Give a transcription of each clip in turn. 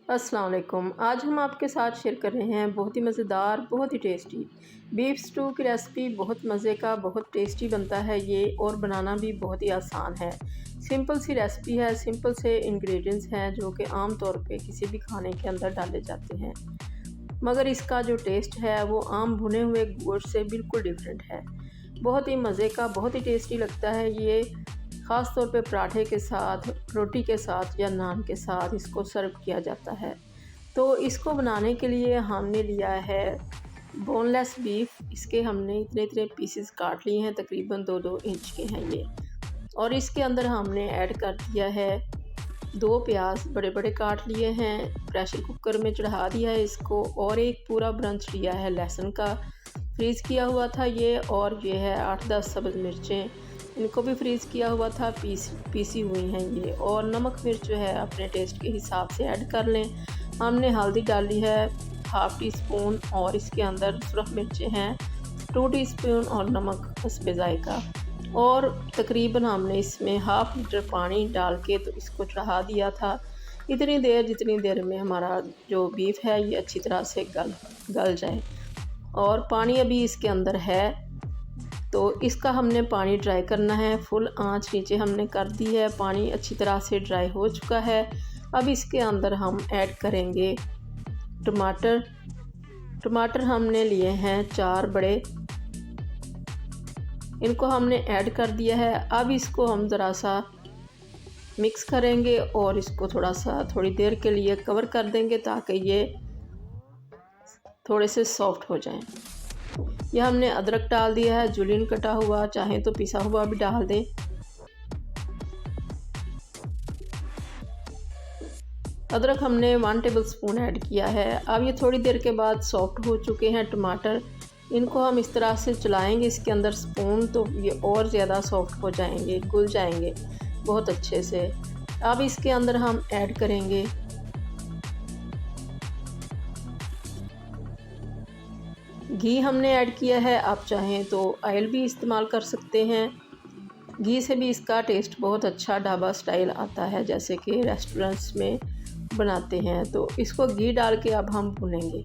अस्सलाम वालेकुम। आज हम आपके साथ शेयर कर रहे हैं बहुत ही मज़ेदार, बहुत ही टेस्टी बीफ स्टू की रेसिपी। बहुत मज़े का, बहुत टेस्टी बनता है ये और बनाना भी बहुत ही आसान है। सिंपल सी रेसिपी है, सिंपल से इंग्रेडिएंट्स हैं जो कि आम तौर पे किसी भी खाने के अंदर डाले जाते हैं, मगर इसका जो टेस्ट है वो आम भुने हुए गोश्त से बिल्कुल डिफरेंट है। बहुत ही मज़े का, बहुत ही टेस्टी लगता है ये। ख़ास तौर पे पराठे के साथ, रोटी के साथ या नान के साथ इसको सर्व किया जाता है। तो इसको बनाने के लिए हमने लिया है बोनलेस बीफ। इसके हमने इतने इतने पीसेस काट लिए हैं, तकरीबन 2-2 इंच के हैं ये। और इसके अंदर हमने ऐड कर दिया है 2 प्याज बड़े बड़े काट लिए हैं, प्रेशर कुकर में चढ़ा दिया है इसको। और एक पूरा ब्रंच लिया है लहसुन का, फ्रीज़ किया हुआ था ये। और ये है 8-10 सब्ज़ मिर्चें, इनको भी फ्रीज़ किया हुआ था, पीसी हुई हैं ये। और नमक मिर्च जो है अपने टेस्ट के हिसाब से ऐड कर लें। हमने हल्दी डाली है 1/2 टीस्पून, और इसके अंदर सुरख मिर्चें हैं 2 टीस्पून, और नमक हस्बे ज़ायका। और तकरीबन हमने इसमें 1/2 लीटर पानी डाल के तो इसको चढ़ा दिया था इतनी देर, जितनी देर में हमारा जो बीफ है ये अच्छी तरह से गल जाए। और पानी अभी इसके अंदर है, तो इसका हमने पानी ड्राई करना है। फुल आंच नीचे हमने कर दी है, पानी अच्छी तरह से ड्राई हो चुका है। अब इसके अंदर हम ऐड करेंगे टमाटर हमने लिए हैं 4 बड़े, इनको हमने ऐड कर दिया है। अब इसको हम ज़रा सा मिक्स करेंगे और इसको थोड़ी देर के लिए कवर कर देंगे ताकि ये थोड़े से सॉफ्ट हो जाएं। यह हमने अदरक डाल दिया है, जुलियन कटा हुआ, चाहें तो पिसा हुआ भी डाल दें। अदरक हमने 1 टेबलस्पून ऐड किया है। अब ये थोड़ी देर के बाद सॉफ्ट हो चुके हैं टमाटर। इनको हम इस तरह से चलाएंगे इसके अंदर स्पून, तो ये और ज़्यादा सॉफ्ट हो जाएंगे, घुल जाएंगे बहुत अच्छे से। अब इसके अंदर हम ऐड करेंगे घी, हमने ऐड किया है। आप चाहें तो ऑयल भी इस्तेमाल कर सकते हैं। घी से भी इसका टेस्ट बहुत अच्छा ढाबा स्टाइल आता है, जैसे कि रेस्टोरेंट्स में बनाते हैं। तो इसको घी डाल के अब हम भुनेंगे,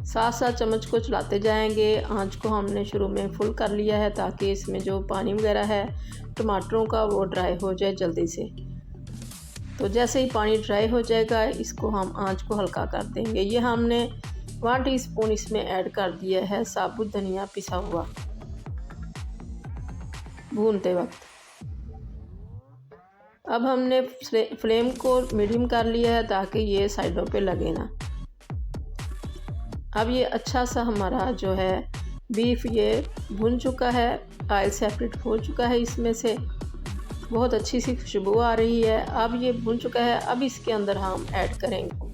साथ साथ चम्मच को चलाते जाएंगे। आंच को हमने शुरू में फुल कर लिया है ताकि इसमें जो पानी वगैरह है टमाटरों का वो ड्राई हो जाए जल्दी से। तो जैसे ही पानी ड्राई हो जाएगा इसको हम आंच को हल्का कर देंगे। ये हमने 1 टीस्पून इसमें ऐड कर दिया है साबुत धनिया पिसा हुआ भूनते वक्त। अब हमने फ्लेम को मीडियम कर लिया है ताकि ये साइडों पे लगे ना। अब ये अच्छा सा हमारा जो है बीफ ये भुन चुका है, ऑयल सेपरेट हो चुका है इसमें से, बहुत अच्छी सी खुशबू आ रही है। अब ये भुन चुका है। अब इसके अंदर हम ऐड करेंगे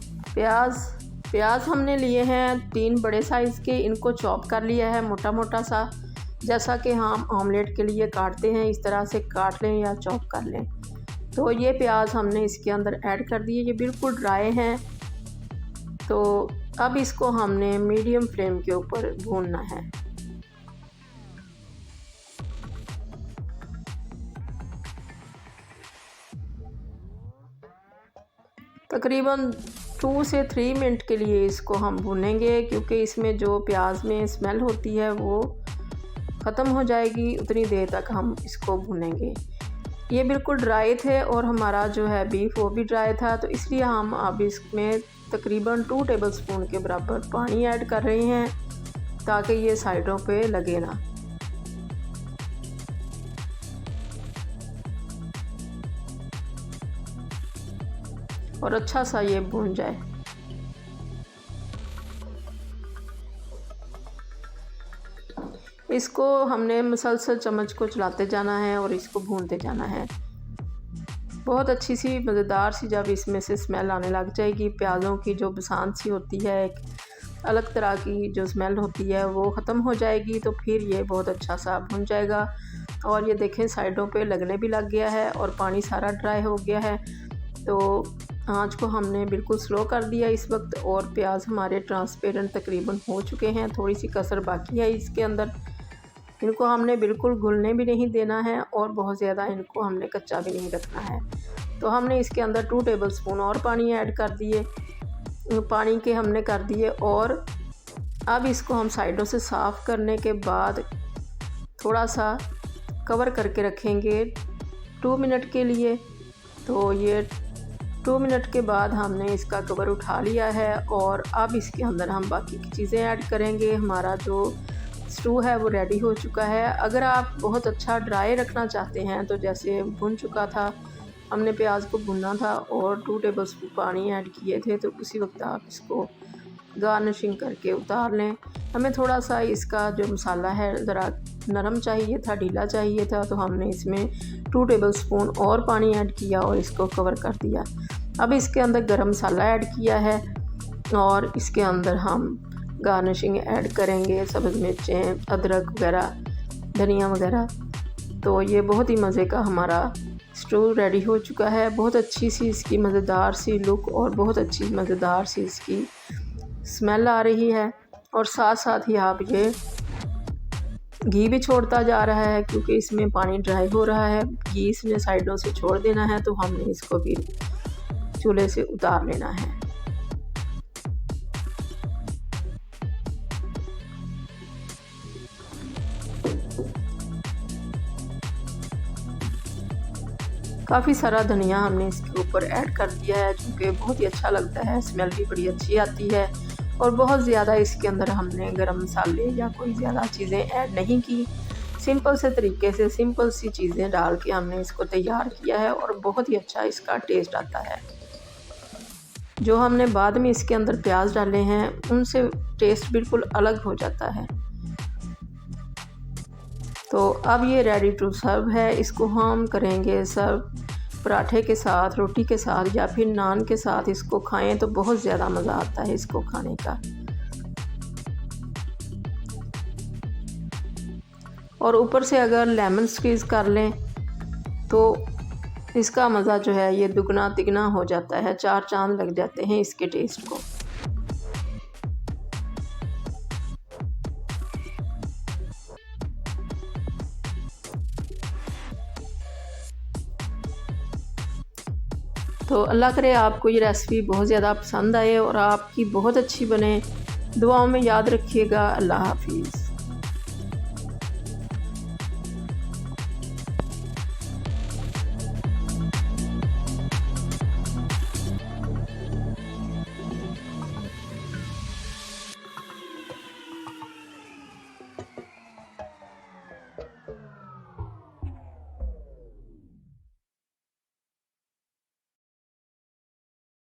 प्याज हमने लिए हैं 3 बड़े साइज़ के, इनको चॉप कर लिया है मोटा मोटा सा, जैसा कि हम ऑमलेट के लिए काटते हैं इस तरह से काट लें या चॉप कर लें। तो ये प्याज हमने इसके अंदर ऐड कर दिए, ये बिल्कुल ड्राई हैं। तो अब इसको हमने मीडियम फ्लेम के ऊपर भूनना है। तकरीबन 2 से 3 मिनट के लिए इसको हम भूनेंगे, क्योंकि इसमें जो प्याज में स्मेल होती है वो ख़त्म हो जाएगी। उतनी देर तक हम इसको भूनेंगे। ये बिल्कुल ड्राई थे और हमारा जो है बीफ वो भी ड्राई था, तो इसलिए हम अब इसमें तकरीबन 2 टेबलस्पून के बराबर पानी ऐड कर रहे हैं ताकि ये साइडों पे लगे ना। और अच्छा सा ये भून जाए। इसको हमने मुसलसल चम्मच को चलाते जाना है और इसको भूनते जाना है। बहुत अच्छी सी मज़ेदार सी जब इसमें से स्मेल आने लग जाएगी, प्याज़ों की जो बसांत सी होती है, एक अलग तरह की जो स्मेल होती है वो ख़त्म हो जाएगी, तो फिर ये बहुत अच्छा सा भुन जाएगा। और ये देखें साइडों पे लगने भी लग गया है और पानी सारा ड्राई हो गया है। तो आंच को हमने बिल्कुल स्लो कर दिया इस वक्त, और प्याज हमारे ट्रांसपेरेंट तकरीबन हो चुके हैं। थोड़ी सी कसर बाकी है इसके अंदर। इनको हमने बिल्कुल घुलने भी नहीं देना है और बहुत ज़्यादा इनको हमने कच्चा भी नहीं रखना है। तो हमने इसके अंदर 2 टेबलस्पून और पानी ऐड कर दिए, पानी के हमने कर दिए। और अब इसको हम साइडों से साफ़ करने के बाद थोड़ा सा कवर करके रखेंगे 2 मिनट के लिए। तो ये 2 मिनट के बाद हमने इसका कवर उठा लिया है और अब इसके अंदर हम बाकी की चीज़ें ऐड करेंगे। हमारा जो स्टू है वो रेडी हो चुका है। अगर आप बहुत अच्छा ड्राई रखना चाहते हैं तो जैसे भुन चुका था, हमने प्याज को भुना था और 2 टेबलस्पून पानी ऐड किए थे, तो उसी वक्त आप इसको गार्निशिंग करके उतार लें। हमें थोड़ा सा इसका जो मसाला है ज़रा नरम चाहिए था, ढीला चाहिए था, तो हमने इसमें 2 टेबलस्पून और पानी ऐड किया और इसको कवर कर दिया। अब इसके अंदर गरम मसाला ऐड किया है और इसके अंदर हम गार्निशिंग ऐड करेंगे, सब्ज़ मिर्चें, अदरक वगैरह, धनिया वगैरह। तो ये बहुत ही मज़े का हमारा स्टू रेडी हो चुका है। बहुत अच्छी सी इसकी मज़ेदार सी लुक और बहुत अच्छी मज़ेदार सी इसकी स्मेल आ रही है। और साथ साथ ही आप ये घी भी छोड़ता जा रहा है, क्योंकि इसमें पानी ड्राई हो रहा है। घी इसने साइडों से छोड़ देना है, तो हमने इसको भी चूल्हे से उतार लेना है। काफ़ी सारा धनिया हमने इसके ऊपर ऐड कर दिया है, जो कि बहुत ही अच्छा लगता है, स्मेल भी बड़ी अच्छी आती है। और बहुत ज़्यादा इसके अंदर हमने गरम मसाले या कोई ज़्यादा चीज़ें ऐड नहीं की। सिंपल से तरीके से सिंपल सी चीज़ें डाल के हमने इसको तैयार किया है और बहुत ही अच्छा इसका टेस्ट आता है। जो हमने बाद में इसके अंदर प्याज डाले हैं उनसे टेस्ट बिल्कुल अलग हो जाता है। तो अब ये रेडी टू सर्व है। इसको हम करेंगे सर्व पराठे के साथ, रोटी के साथ या फिर नान के साथ। इसको खाएं तो बहुत ज़्यादा मज़ा आता है इसको खाने का। और ऊपर से अगर लेमन स्क्वीज़ कर लें तो इसका मज़ा जो है ये दुगना तिगना हो जाता है, 4 चांद लग जाते हैं इसके टेस्ट को। तो अल्लाह करे आपको ये रेसिपी बहुत ज़्यादा पसंद आए और आपकी बहुत अच्छी बने। दुआओं में याद रखिएगा। अल्लाह हाफिज़।